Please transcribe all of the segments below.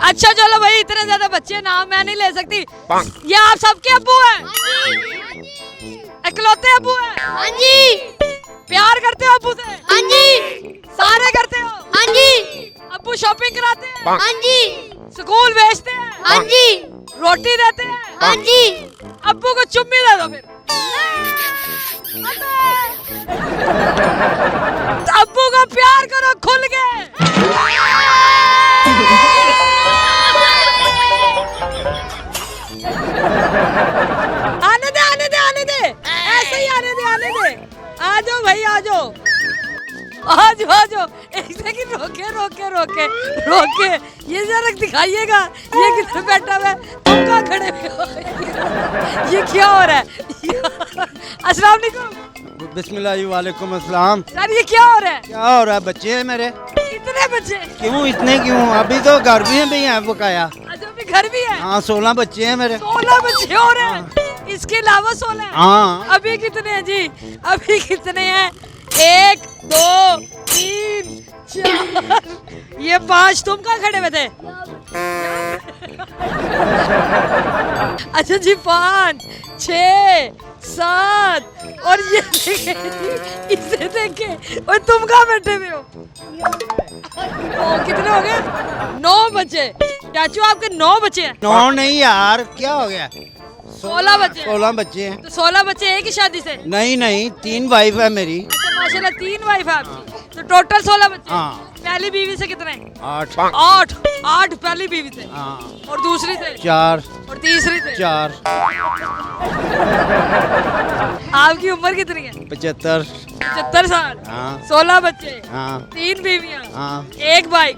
अच्छा चलो भाई, इतने ज्यादा बच्चे, नाम मैं नहीं ले सकती। ये आप सबके अब्बू हैं? इकलौते अब्बू हैं? हाँ जी। प्यार करते हो अब्बू से? हाँ जी। सारे करते हो? हाँ जी। अब्बू शॉपिंग कराते हैं? हाँ जी। स्कूल भेजते हैं? हाँ जी। रोटी देते हैं? हाँ जी। अब्बू को चुम्मी दे दो फिर। अब्बू को प्यार करो खुल के। आने दे, आने दे, आने दे, ऐसे ही आने दे, आने दे। आ जाओ भाई, आ जाओ, आ जाओ, आ जाओ। एक सेकंड, रोके रोके रोके रोके, ये जरा दिखाइएगा, ये किधर बैठा हुआ है, तुम कहाँ खड़े हुए हो? ये क्या हो रहा है? अस्सलाम वालेकुम। बिस्मिल्लाह वालेकुम अस्सलाम। सर ये क्या हो रहा है? क्या हो रहा है? बच्चे हैं मेरे। इतने बच्चे? क्यों इतने क्यों? अभी तो घर भी हैं बकाया। अच्छा, अभी घर भी है? हाँ 16 बच्चे हैं मेरे। 16 बच्चे हो रहे हैं? इसके अलावा 16? हाँ। अभी कितने हैं जी? अभी कितने हैं? 1 2 3 4, ये 5। तुम कहाँ खड़े हुए थे? अच्छा जी, 5 6 7, और ये इसे देखे, और तुम कहाँ बैठे हुए हो? कितने हो गए? 9 बच्चे। चाचू आपके 9 बच्चे हैं? 9 नहीं यार, क्या हो गया? 16 बच्चे। 16 बच्चे हैं। तो 16 बच्चे एक ही शादी से? नहीं नहीं, 3 वाइफ है मेरी। अच्छा माशाल्लाह, 3 वाइफ है आपकी, तो टोटल 16 बच्चे। हाँ। पहली बीवी से कितने? 8। 8 पहली बीवी से। हाँ। और दूसरी से? 4। और तीसरी से? 4। आपकी उम्र कितनी है? 75। 75 साल। हाँ। 16 बच्चे। हाँ। 3 बीवियाँ। हाँ। 1 बाइक।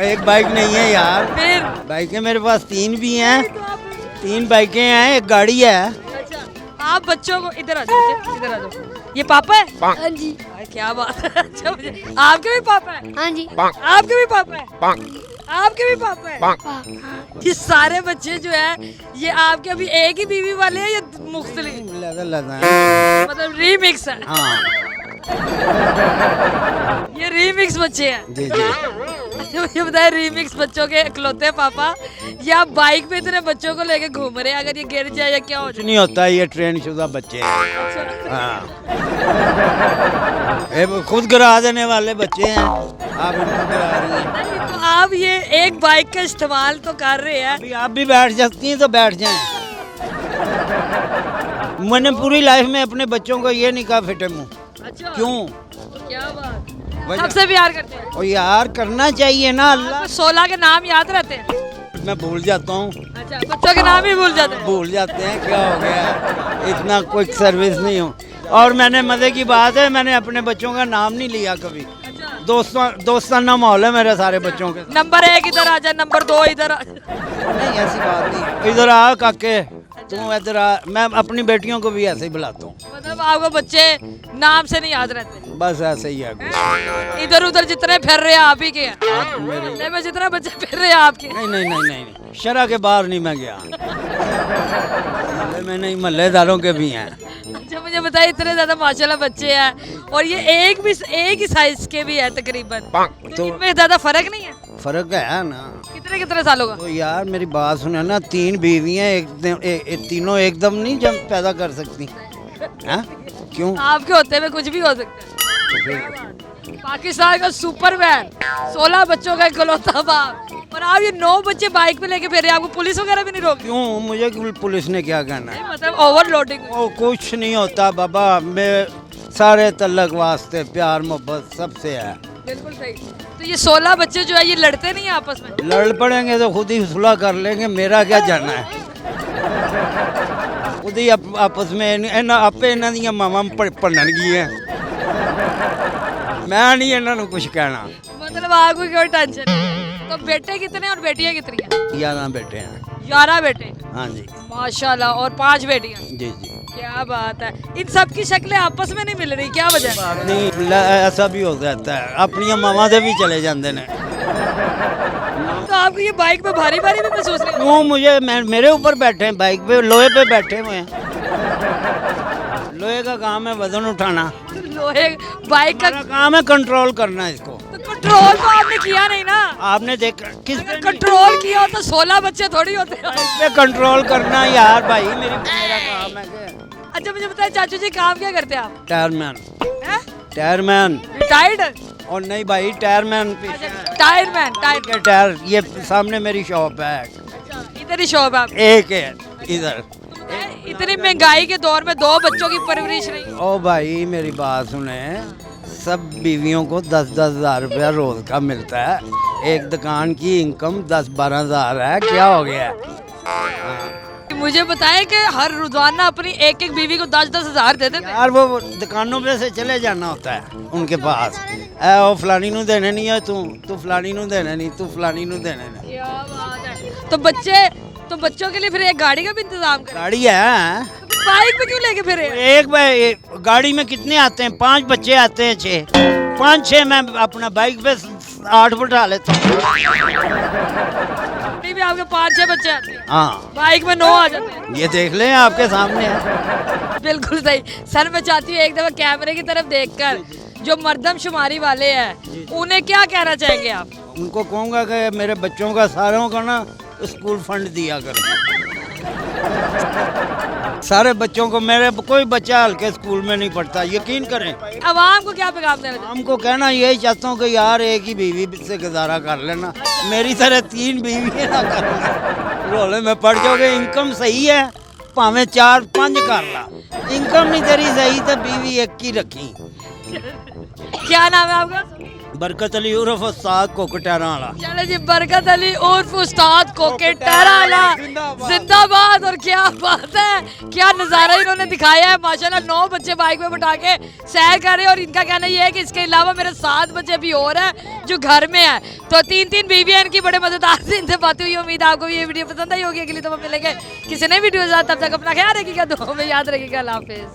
एक बाइक नहीं है यार, फिर? बाइकें मेरे पास 3 भी हैं। तो आप, 3 बाइकें हैं, एक गाड़ी है। अच्छा, आप बच्चों को, इधर आ जाओ बच्चे, इधर आ जाओ। ये पापा है? हाँ जी। अरे क्या बात है। अच्छा, आपके भी पापा है? हाँ जी। आपके भी पापा है? आपके भी पापा है? ये सारे बच्चे जो है, ये आपके अभी एक ही बीवी वाले हैं या मुख्तलिफ? मतलब रीमिक्स है? हाँ ये रीमिक्स बच्चे हैं? जी जी। अच्छा मुझे बताए, रीमिक्स बच्चों के इकलौते पापा, या बाइक पे इतने बच्चों को लेके घूम रहे हैं, अगर ये गिर जाए या क्या हो कुछ जाए? नहीं होता, ये ट्रेन शुदा बच्चे हैं। हाँ। ये खुद गिरा देने वाले बच्चे हैं, आप इनको गिरा रही हैं। नहीं, तो आप ये एक बाइक का इस्तेमाल तो कर रहे हैं। अभी आप भी बैठ सकती हैं तो बैठ जाएं। मैंने पूरी लाइफ में अपने बच्चों को ये नहीं कहा फिटे मुंह। अच्छा, क्यों? तो क्या बात, वजह- सबसे प्यार करते हैं? और यार करना चाहिए ना। अल्लाह, 16 के नाम याद रहते हैं? मैं भूल जाता हूँ। अच्छा, बच्चों के नाम ही भूल जाते हैं? भूल जाते हैं, क्या हो गया, इतना क्विक सर्विस नहीं हो। और मैंने मजे की बात है, मैंने अपने बच्चों का नाम नहीं लिया कभी। अच्छा, दोस्ताना माहौल है मेरे सारे बच्चों के। नंबर 1 इधर आ जा, नंबर 2 इधर आ। नहीं ऐसी बात नहीं, इधर आ काके, तू इधर आ। मैं अपनी बेटियों को भी ऐसे ही बुलाता हूँ। मतलब आपको बच्चे नाम से नहीं याद रहते? बस ऐसे ही है। इधर उधर जितने फिर रहे हैं आप ही के हैं? मेरे मोहल्ले में जितने बच्चे फिर रहे हैं आपके? नहीं नहीं नहीं नहीं नहीं, शरा के बाहर नहीं मैं गया। मैं नहीं, महल्लेदारों के भी हैं। अच्छा मुझे बताइए, इतने ज्यादा माशाल्लाह बच्चे हैं, और ये एक ही साइज के भी है तकरीबन, तो इनमें ज्यादा फर्क नहीं है? फर्क है ना। कितने कितने सालों का? तो यार मेरी बात सुनो ना, 3 बीवियाँ तीनों एकदम नहीं जब पैदा कर सकती हैं? क्यों? आपके होते हुए कुछ भी हो सकता है। पाकिस्तान का सुपरमैन, 16 बच्चों का इकलौता बाप, और आप ये 9 बच्चे बाइक पे लेके फिर रहे हैं, आपको पुलिस वगैरह भी नहीं रोक? क्यों? मुझे पुलिस ने क्या कहना है? मतलब ओवरलोडिंग? ओ कुछ नहीं होता बाबा, मैं सारे तल्लक वास्ते प्यार मोहब्बत सबसे है। बिल्कुल सही। तो ये 16 बच्चे जो है, ये लड़ते नहीं है आपस में? लड़ पड़ेंगे तो खुद ही सुलह कर लेंगे, मेरा क्या जाना है। खुद ही आपस में आपे इन्हों दी मावां पढ़नगियां, मैं नहीं इन्हों कुछ कहना। मतलब आपको कोई टेंशन नहीं? तो बेटे कितने और बेटियां कितनी हैं? 11 बेटे हैं। 11 बेटे? हाँ जी। माशाल्लाह, और 5 बेटियां? जी जी। क्या बात है। इन सब की शक्लें आपस में नहीं मिल रही, क्या वजह है? बात नहीं, ऐसा भी हो जाता है, अपनी मावां से भी चले जाते हैं। तो आपको ये बाइक पे भारी भारी भी महसूस नहीं? वो मुझे मेरे ऊपर बैठे हैं, बाइक पे लोहे पे बैठे हुए हैं। लोहे का काम है वजन उठाना, लोहे बाइक का हमारा काम है कंट्रोल करना इसको। तो कंट्रोल तो आपने किया नहीं ना। आपने देखा किस पे कंट्रोल किया तो 16 बच्चे थोड़ी होते हैं। इस पे कंट्रोल करना यार भाई, मेरा काम है कि अच्छा मुझे बताए चाचू जी काम क्या करते हैं आप? टायरमैन, हैं? टायरमैन। रिटायर्ड? और नहीं भाई, टायरमैन टायरमैन, टायर। के टायर, ये सामने मेरी शॉप है, इधर ही शॉप है आपकी। एक है इधर। इतनी महंगाई के दौर में 2 बच्चों की परवरिश नहीं। ओ भाई मेरी बात सुने, सब बीवियों को 10-10 हज़ार रुपया रोज का मिलता है, एक दुकान की इनकम 10-12 हज़ार है, क्या हो गया? मुझे बताएं कि हर रोजाना अपनी एक एक बीवी को 10-10 हज़ार दे देते हैं। यार वो दुकानों पे से चले जाना होता है उनके पास, ए वो फलानी नू देने नहीं है, तू फलानी नू देने नहीं, तू फलानी नू देने नहीं। क्या बात है। तो बच्चों के लिए फिर एक गाड़ी का भी इंतजाम करें। गाड़ी है, बाइक पे क्यों लेके फिरे? एक भाई गाड़ी में कितने आते हैं? 5 बच्चे आते हैं, 5-6 मैं अपना बाइक पे 8 बिठा लेता हूँ। नहीं भी आपके 5-6 बच्चे आते हैं, हाँ बाइक में 9 आ जाते हैं। ये देख लें, आपके सामने है। बिल्कुल सही सर। मैं चाहती हूँ एक दफा कैमरे की तरफ देखकर जो मर्दमशुमारी वाले हैं उन्हें क्या कहना चाहेंगे आप? उनको कहूँगा कि मेरे बच्चों का सारों का ना स्कूल फंड दिया करो, सारे बच्चों को। मेरे कोई बच्चा हल्के स्कूल में नहीं पढ़ता, यकीन करें। आवाम को क्या पैगाम देना चाहते हमको कहना यही चाहता हूँ कि यार एक ही बीवी से गुजारा कर लेना, मेरी तरह 3 बीवी ना करना, रोले में पड़ जाओगे। इनकम सही है, भावें 4-5 कर ला, इनकम नहीं तेरी सही तो बीवी एक ही रखी। क्या नाम है आपका? बरकत अली उर्फ उस्ताद कोकटारा वाला। चलो जी, बरकत अली उर्फ उस्ताद कोकेटारा वाला जिंदाबाद। और क्या बात है, क्या नज़ारा इन्होंने दिखाया है माशाल्लाह। 9 बच्चे बाइक में बिठा के सैर कर रहे हैं और इनका कहना ये है कि इसके अलावा मेरे 7 बच्चे भी और हैं जो घर में है। तो 3-3 बीवियाँ इनकी बड़े मजेदार से इनसे बातें हुई। उम्मीद है आपको ये वीडियो पसंद आई होगी। अगली दफा मिलेंगे किसी नई वीडियो के साथ, तब तक अपना ख्याल रखिएगा, दुआ में याद रखिएगा। अल्लाह हाफिज़।